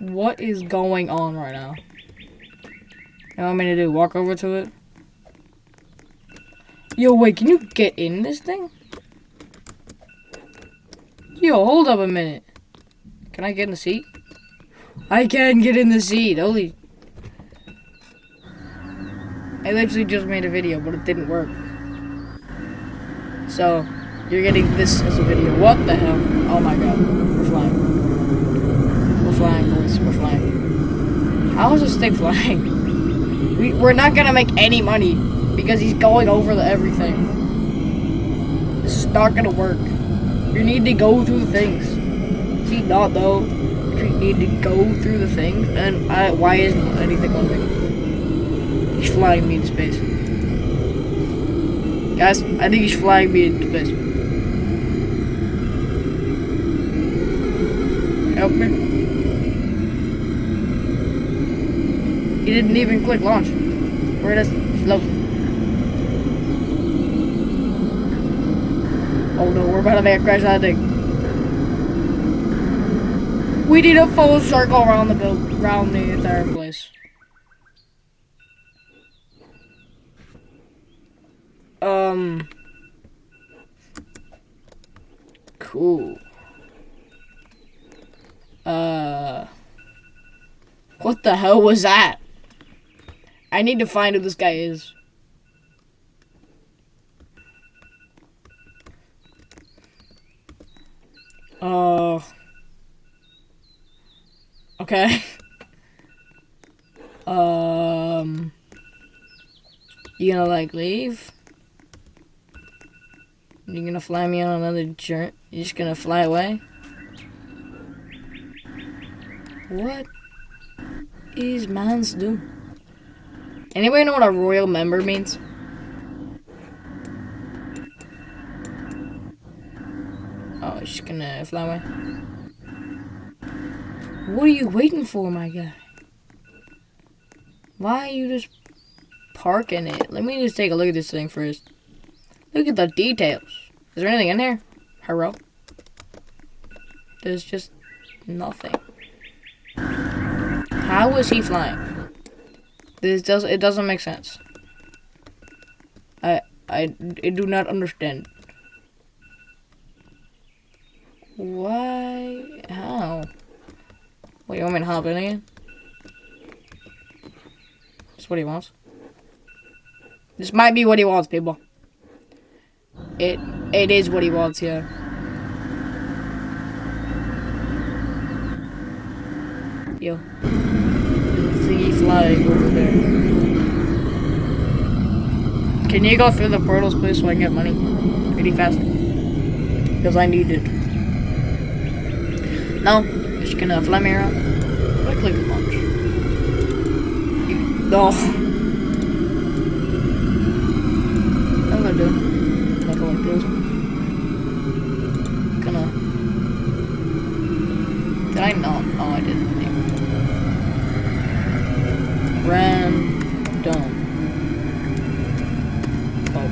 What is going on right now? You want me to do? Walk over to it? Yo, wait, can you get in this thing? Yo, hold up a minute. Can I get in the seat? I can get in the seat. Holy. I literally just made a video, but it didn't work. So, you're getting this as a video. What the hell? Oh my god. We're flying. We're flying, boys. We're flying. How is this thing flying? We're not gonna make any money because he's going over everything. This is not gonna work. You need to go through the things. See, not though. You need to go through the things. And why isn't anything on me? He's flying me into space. Guys, I think he's flying me into space. Help me. He didn't even click launch. We're just floating. Oh no, we're about to make a crash landing. We did a full circle around around the entire place. Cool. What the hell was that? I need to find who this guy is. Okay. You gonna like leave? You gonna fly me on another journey? You just gonna fly away? What is man's doing? Anybody know what a royal member means? Oh, he's just gonna fly away. What are you waiting for, my guy? Why are you just parking it? Let me just take a look at this thing first. Look at the details. Is there anything in there? Hello? There's just nothing. How is he flying? It doesn't make sense. I do not understand. Why? How? Wait, you want me to hop in again? That's what he wants. This might be what he wants, people. It is what he wants, yeah. Yo. Thingy flying over there. Can you go through the portals, please, so I can get money? Really fast. Because I need it. No, you're just gonna fly me around. I click launch. No. I'm gonna do it. Not like this. Gonna. Did I not? Oh, I didn't. Random. Oh.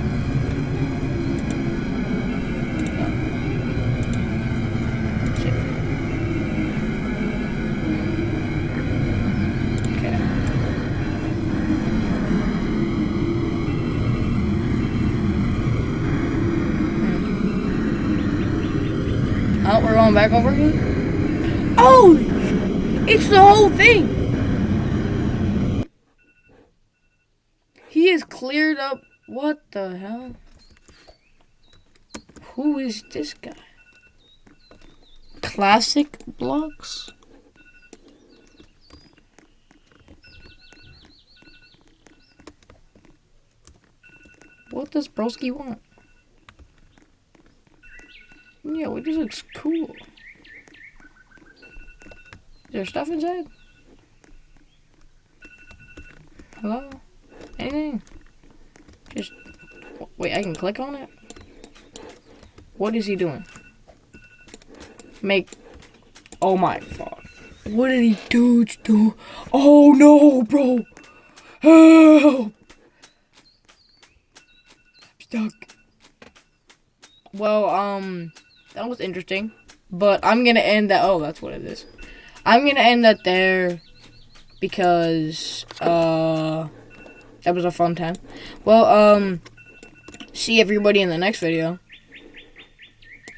No. Safe. Okay. Oh, we're going back over here? Oh! It's the whole thing! He has cleared up. What the hell? Who is this guy? Classic blocks? What does Broski want? Yeah, it just looks cool. Is there stuff inside? Hello? Anything? Just wait, I can click on it? What is he doing? Make oh my fuck. What did he do? Oh no, bro! Help! I'm stuck. Well, that was interesting. But I'm gonna end that. Oh, that's what it is. I'm gonna end that there because that was a fun time. Well, see everybody in the next video.